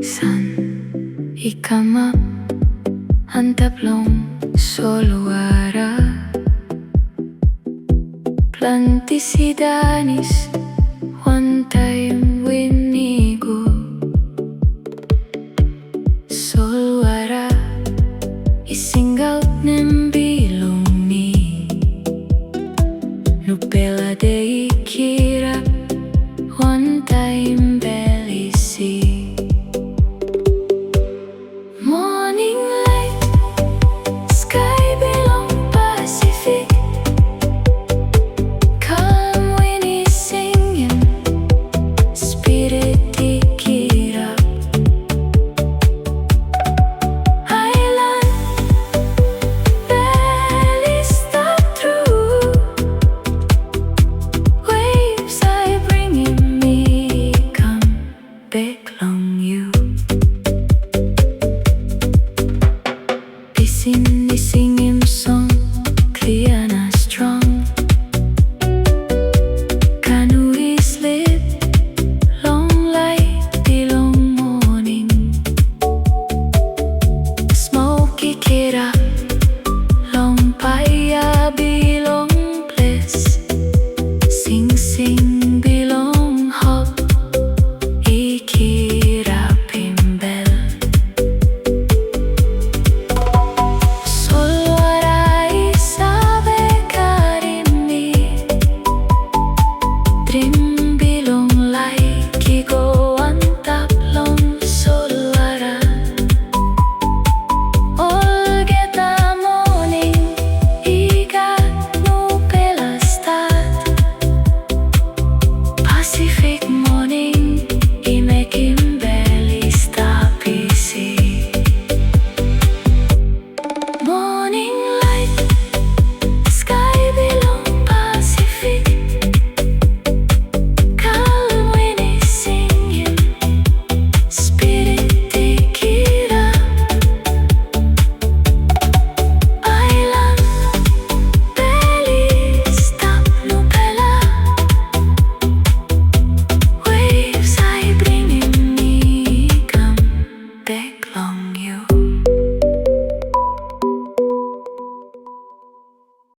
San ikama ang tablong Solwara, plantisidanis one time winigo. Solwara isingaw ng bilong ni Nupela de ikira one time belisi. Morning light, sky below Pacific, calm windy singing, spirit ikira. Island, barely stop through, waves I bringing me, come back long you. Singing